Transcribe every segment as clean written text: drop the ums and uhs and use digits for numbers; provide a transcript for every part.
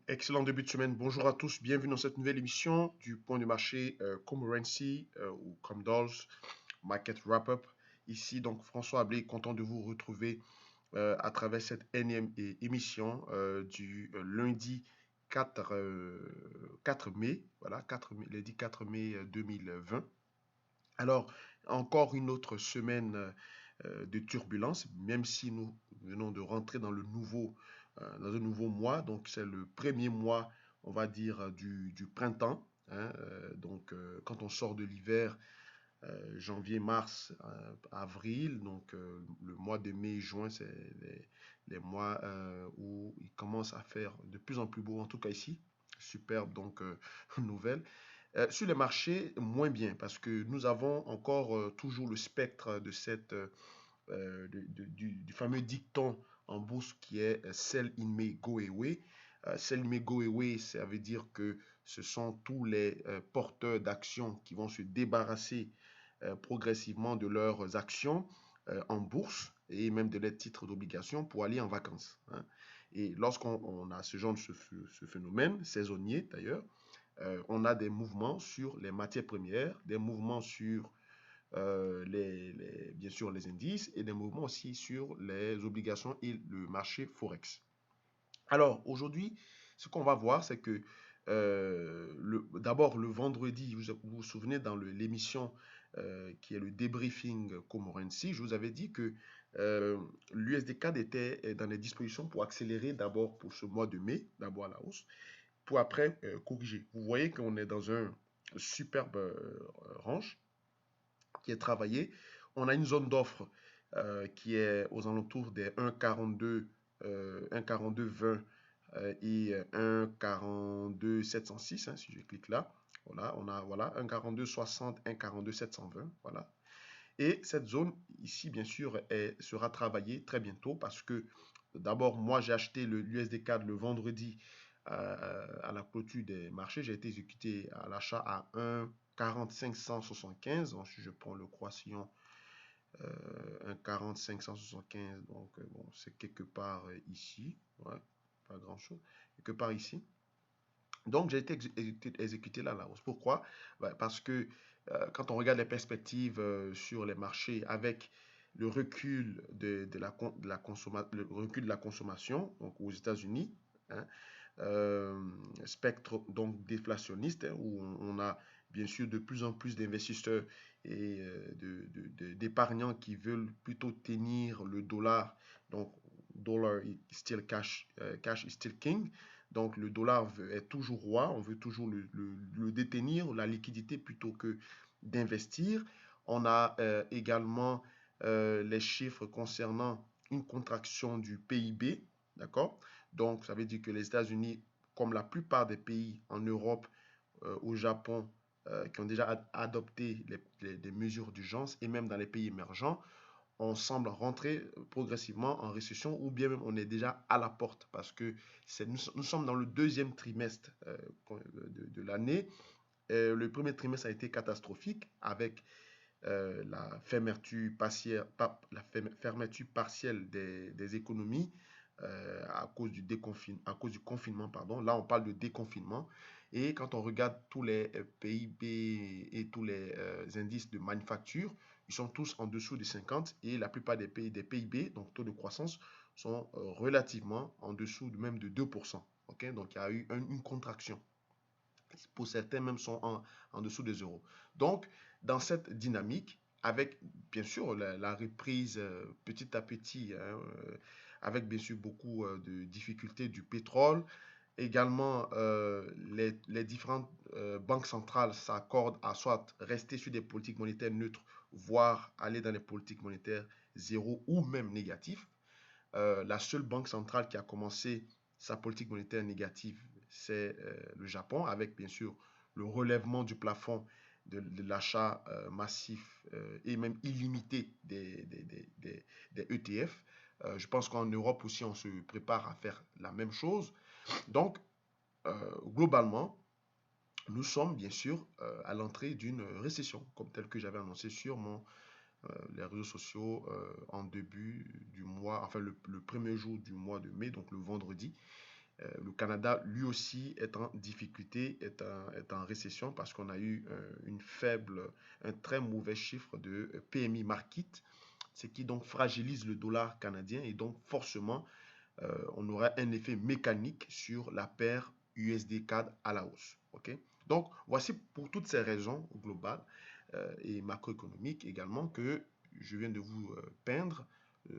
Excellent début de semaine. Bonjour à tous. Bienvenue dans cette nouvelle émission du point de marché Comorrency ou Comdols Market Wrap-Up. Ici, donc, François Ablé, content de vous retrouver à travers cette énième émission du lundi 4 mai. Voilà, 4 mai, lundi 4 mai 2020. Alors, encore une autre semaine de turbulence, même si nous venons de rentrer dans un nouveau mois. Donc, c'est le premier mois, on va dire, du printemps. Hein. Quand on sort de l'hiver, janvier, mars, avril, donc le mois de mai, juin, c'est les mois où il commence à faire de plus en plus beau, en tout cas ici. Superbe, donc, nouvelle. Sur les marchés, moins bien, parce que nous avons encore toujours le spectre de du fameux dicton en bourse qui est Sell in May, go away. Sell in May, go away, ça veut dire que ce sont tous les porteurs d'actions qui vont se débarrasser progressivement de leurs actions en bourse et même de leurs titres d'obligation pour aller en vacances. Hein. Et lorsqu'on a ce genre de ce phénomène, saisonnier d'ailleurs, on a des mouvements sur les matières premières, des mouvements sur bien sûr les indices et des mouvements aussi sur les obligations et le marché Forex. Alors aujourd'hui, ce qu'on va voir, c'est que d'abord le vendredi, vous souvenez dans l'émission qui est le débriefing Comorrency, je vous avais dit que l'USD-CAD était dans les dispositions pour accélérer d'abord pour ce mois de mai, d'abord à la hausse, pour après corriger. Vous voyez qu'on est dans un superbe range qui est travaillé. On a une zone d'offre qui est aux alentours des 1,42, 1,42,20 et 1,42,706, hein, si je clique là. Voilà, on a voilà, 1,42,60, 1,42,720. Voilà. Et cette zone ici, bien sûr, sera travaillée très bientôt parce que d'abord, moi, j'ai acheté l'USD-CAD le vendredi à la clôture des marchés. J'ai été exécuté à l'achat à 1,4575. Donc, si je prends le croissant 1,4575, donc bon, c'est quelque part ici. Ouais, pas grand-chose. Quelque part ici. Donc, j'ai été exécuté là à la hausse. Pourquoi? Parce que quand on regarde les perspectives sur les marchés avec le recul le recul de la consommation donc aux États-Unis, hein, spectre donc déflationniste, hein, où on a bien sûr de plus en plus d'investisseurs et d'épargnants qui veulent plutôt tenir le dollar. Donc, dollar is still cash, cash is still king. Donc, le dollar est toujours roi, on veut toujours le détenir, la liquidité plutôt que d'investir. On a également les chiffres concernant une contraction du PIB, d'accord? Donc, ça veut dire que les États-Unis, comme la plupart des pays en Europe, au Japon, qui ont déjà adopté des mesures d'urgence, et même dans les pays émergents, on semble rentrer progressivement en récession ou bien même on est déjà à la porte parce que nous sommes dans le deuxième trimestre de l'année. Le premier trimestre a été catastrophique avec la fermeture partielle des économies à cause du confinement, pardon. Là, on parle de déconfinement. Et quand on regarde tous les PIB et tous les indices de manufacture, ils sont tous en dessous des 50 et la plupart des pays, des PIB, donc taux de croissance, sont relativement en dessous même de 2%. Okay. Donc, il y a eu une contraction. Pour certains même sont en dessous des euros. Donc, dans cette dynamique, avec bien sûr la reprise petit à petit, hein, avec bien sûr beaucoup de difficultés du pétrole, également les différentes banques centrales s'accordent à soit rester sur des politiques monétaires neutres, voire aller dans les politiques monétaires zéro ou même négatives. La seule banque centrale qui a commencé sa politique monétaire négative, c'est le Japon, avec bien sûr le relèvement du plafond de l'achat massif et même illimité des ETF. Je pense qu'en Europe aussi, on se prépare à faire la même chose. Donc, globalement, nous sommes bien sûr à l'entrée d'une récession, comme tel que j'avais annoncé sur les réseaux sociaux en début du mois, enfin le premier jour du mois de mai, donc le vendredi. Le Canada, lui aussi, est en difficulté, est en récession parce qu'on a eu un très mauvais chiffre de PMI Market, ce qui donc fragilise le dollar canadien et donc forcément, on aura un effet mécanique sur la paire USD CAD à la hausse. Ok. Donc, voici pour toutes ces raisons globales et macroéconomiques également que je viens de vous peindre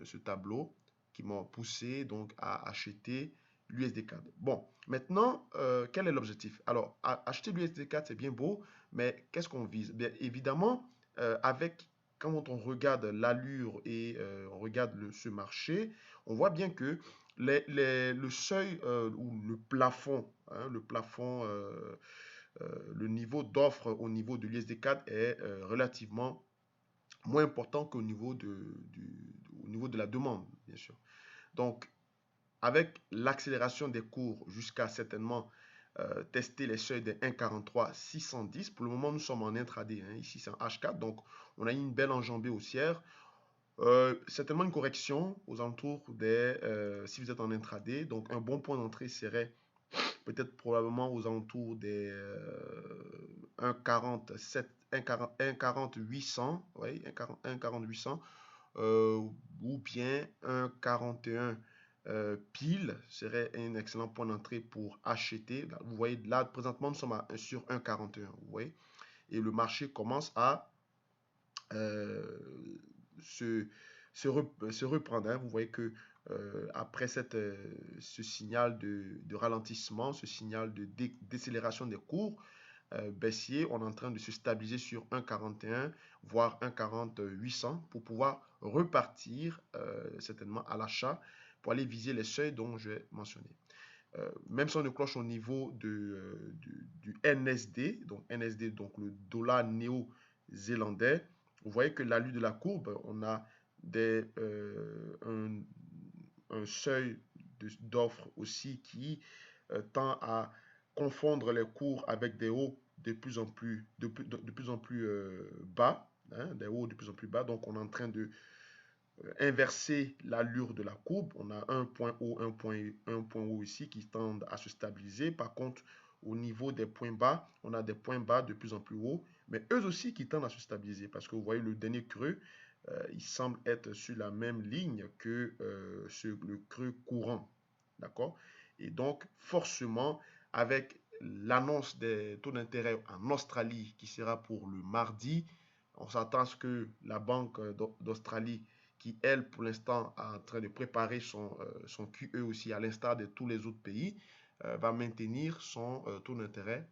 ce tableau qui m'a poussé donc à acheter l'USD CAD. Bon, maintenant, quel est l'objectif? Alors, acheter l'USD CAD, c'est bien beau, mais qu'est-ce qu'on vise? Bien évidemment, quand on regarde l'allure et on regarde ce marché, on voit bien que le seuil ou le plafond, hein, le niveau d'offre au niveau de l'USD4 est relativement moins important qu'au niveau au niveau de la demande, bien sûr. Donc, avec l'accélération des cours jusqu'à certainement tester les seuils de 1,43 610, pour le moment, nous sommes en intraday, hein, ici c'est en H4, donc on a eu une belle enjambée haussière. Certainement une correction aux alentours si vous êtes en intraday, donc un bon point d'entrée serait peut-être probablement aux alentours des 1,47, 1,40 800, oui, 1,40 800, ou bien 1,41 pile serait un excellent point d'entrée pour acheter. Là, vous voyez, là, présentement, nous sommes sur 1,41, vous voyez, et le marché commence à euh, se, se reprendre, hein. Vous voyez que après ce signal de ralentissement, ce signal de décélération des cours baissiers, on est en train de se stabiliser sur 1,41, voire 1,40 800 pour pouvoir repartir certainement à l'achat pour aller viser les seuils dont je vais mentionner. Même si on de cloche au niveau du NSD, donc le dollar néo-zélandais, vous voyez que l'allure de la courbe, on a un seuil d'offre aussi qui tend à confondre les cours avec des hauts de plus en plus, de plus en plus bas, hein, des hauts de plus en plus bas. Donc, on est en train de inverser l'allure de la courbe. On a un point haut, un point haut ici qui tendent à se stabiliser. Par contre, au niveau des points bas, on a des points bas de plus en plus hauts, mais eux aussi qui tendent à se stabiliser parce que vous voyez le dernier creux, il semble être sur la même ligne que le creux courant. D'accord? Et donc, forcément, avec l'annonce des taux d'intérêt en Australie qui sera pour le mardi, on s'attend à ce que la Banque d'Australie qui, elle, pour l'instant, est en train de préparer son QE aussi, à l'instar de tous les autres pays, va maintenir son taux d'intérêt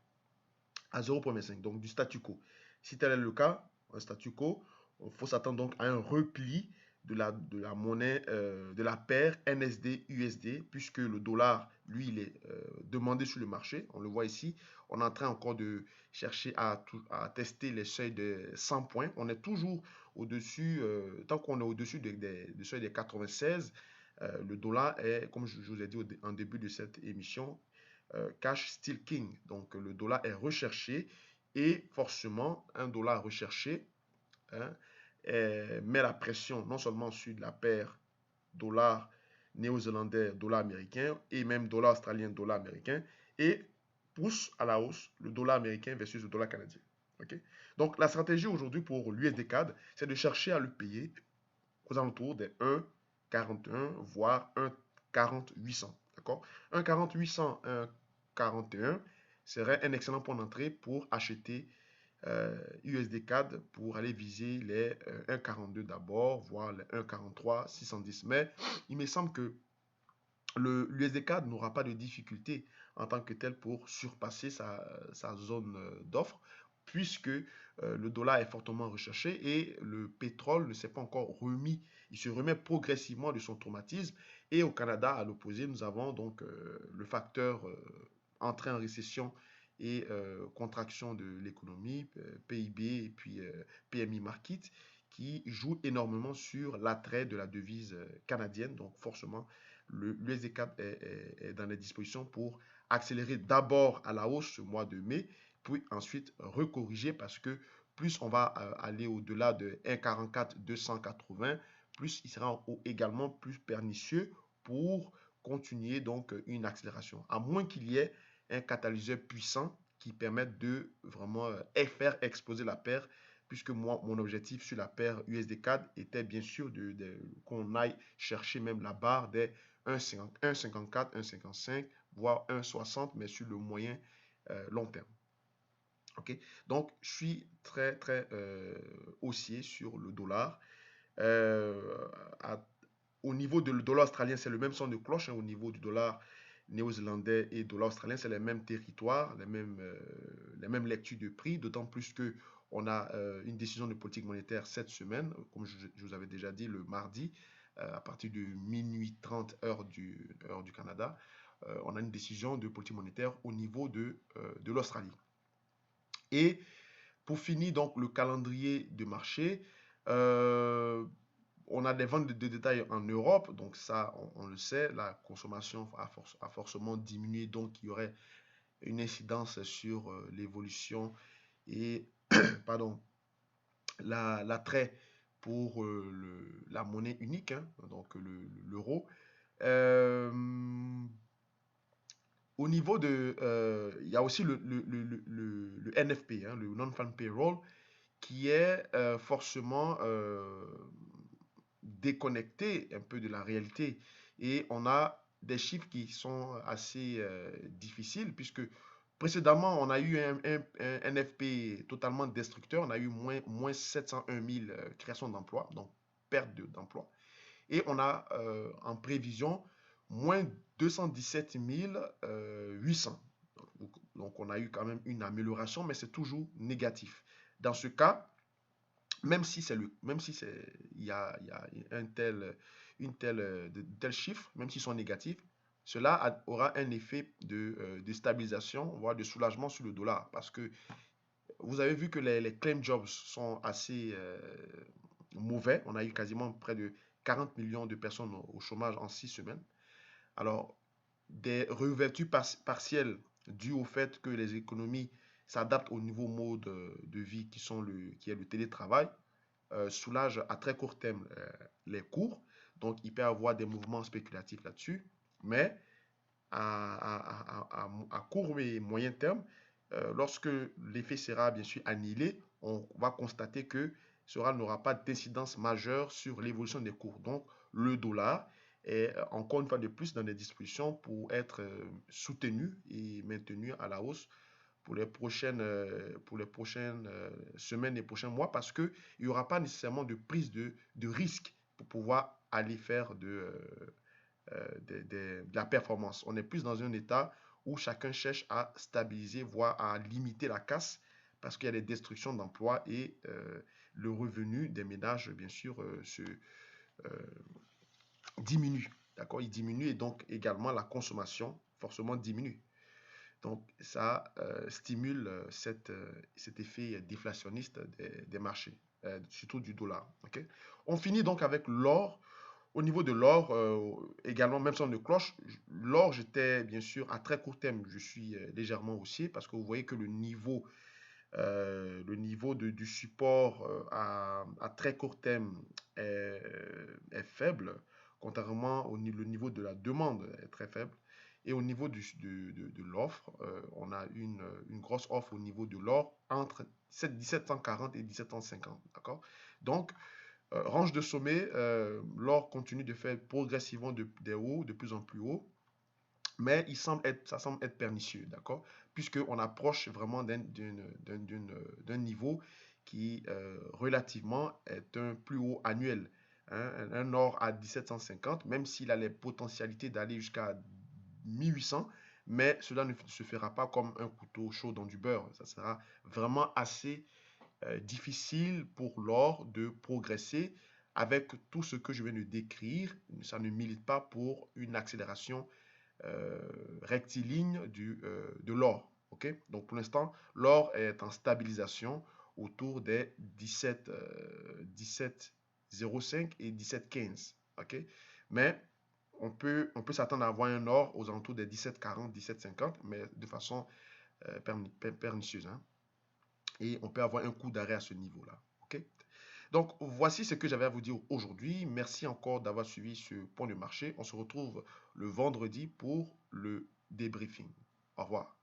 à 0,5, donc du statu quo. Si tel est le cas, un statu quo, il faut s'attendre donc à un repli de la monnaie, de la paire NSD-USD, puisque le dollar, lui, il est demandé sur le marché. On le voit ici. On est en train encore de chercher à tester les seuils de 100 points. On est toujours au-dessus, tant qu'on est au-dessus des seuils des 96, le dollar est, comme je vous ai dit en début de cette émission, cash still king. Donc le dollar est recherché et forcément un dollar recherché, hein, met la pression non seulement sur la paire dollar néo-zélandais, dollar américain et même dollar australien, dollar américain et pousse à la hausse le dollar américain versus le dollar canadien. Okay? Donc la stratégie aujourd'hui pour l'USD CAD, c'est de chercher à le payer aux alentours des 1,41 voire 1,40 800. D'accord? 1,40 800, 1,41 serait un excellent point d'entrée pour acheter USD CAD pour aller viser les 1,42 d'abord, voire les 1,43 610. Mais il me semble que l'USD CAD n'aura pas de difficulté en tant que tel pour surpasser sa zone d'offre, puisque le dollar est fortement recherché et le pétrole ne s'est pas encore remis. Il se remet progressivement de son traumatisme. Et au Canada, à l'opposé, nous avons donc le facteur entrée en récession et contraction de l'économie, PIB et puis PMI Market, qui joue énormément sur l'attrait de la devise canadienne. Donc forcément, l'USD4 est dans les dispositions pour accélérer d'abord à la hausse ce mois de mai, puis ensuite recorriger parce que plus on va aller au-delà de 1,44 280, plus il sera également plus pernicieux pour continuer donc une accélération, à moins qu'il y ait un catalyseur puissant qui permette de vraiment faire exploser la paire, puisque moi, mon objectif sur la paire USD-CAD était bien sûr qu'on aille chercher même la barre des 1,54, 1,55, voire 1,60, mais sur le moyen long terme. Ok, donc je suis très haussier sur le dollar. Euh, à- Au niveau de le dollar australien, c'est le même son de cloche, hein. Au niveau du dollar néo-zélandais et dollar australien, c'est les mêmes territoires, les mêmes lectures de prix, d'autant plus que on a une décision de politique monétaire cette semaine, comme je vous avais déjà dit, le mardi, à partir de minuit 30 heure du Canada, on a une décision de politique monétaire au niveau de l'Australie. Et pour finir, donc, le calendrier de marché, euh, on a des ventes de détail en Europe, donc ça, on le sait, la consommation a forcément diminué, donc il y aurait une incidence sur l'évolution et, pardon, l'attrait pour la monnaie unique, hein, donc l'euro. Euh, Au niveau de... il y a aussi le NFP, hein, le Non-Farm Payroll, qui est forcément déconnecté un peu de la réalité. Et on a des chiffres qui sont assez difficiles, puisque précédemment, on a eu un NFP totalement destructeur. On a eu moins 701 000 créations d'emplois, donc perte d'emplois. Et on a en prévision moins 217 800. Donc, on a eu quand même une amélioration, mais c'est toujours négatif. Dans ce cas, même si c'est, il y a de tels chiffres, même s'ils sont négatifs, cela aura un effet de stabilisation, voire de soulagement sur le dollar. Parce que vous avez vu que les claim jobs sont assez mauvais. On a eu quasiment près de 40 millions de personnes au chômage en 6 semaines. Alors, des réouvertures partielles dues au fait que les économies s'adaptent au nouveau mode de vie qui est le télétravail, soulage à très court terme les cours. Donc, il peut y avoir des mouvements spéculatifs là-dessus. Mais à court et moyen terme, lorsque l'effet sera bien sûr annihilé, on va constater que cela n'aura pas d'incidence majeure sur l'évolution des cours. Donc, le dollar est encore une fois de plus dans des dispositions pour être soutenu et maintenu à la hausse pour les prochaines semaines et prochains mois parce qu'il n'y aura pas nécessairement de prise de risque pour pouvoir aller faire de la performance. On est plus dans un état où chacun cherche à stabiliser, voire à limiter la casse parce qu'il y a des destructions d'emplois et le revenu des ménages, bien sûr, euh, diminue. D'accord? Il diminue et donc également la consommation forcément diminue. Donc, ça stimule cet effet déflationniste des marchés, surtout du dollar. Ok. On finit donc avec l'or. Au niveau de l'or, également, même sans de cloche, l'or, j'étais bien sûr à très court terme, je suis légèrement haussier parce que vous voyez que le niveau du support à très court terme est faible, contrairement le niveau de la demande est très faible. Et au niveau de l'offre, on a une grosse offre au niveau de l'or entre 1740 et 1750. D'accord? Donc, range de sommet, l'or continue de faire progressivement des hauts, de plus en plus haut, mais ça semble être pernicieux, d'accord? Puisqu'on approche vraiment d'un niveau qui, relativement, est un plus haut annuel. Hein. Un or à 1750, même s'il a les potentialités d'aller jusqu'à 1800, mais cela ne se fera pas comme un couteau chaud dans du beurre. Ça sera vraiment assez difficile pour l'or de progresser avec tout ce que je viens de décrire. Ça ne milite pas pour une accélération rectiligne de l'or. Okay? Donc pour l'instant, l'or est en stabilisation autour des 17,05 et 17,15. Okay? Mais on peut s'attendre à avoir un or aux alentours des 17,40, 17,50, mais de façon pernicieuse. Hein? Et on peut avoir un coup d'arrêt à ce niveau-là. Okay? Donc, voici ce que j'avais à vous dire aujourd'hui. Merci encore d'avoir suivi ce point de marché. On se retrouve le vendredi pour le débriefing. Au revoir.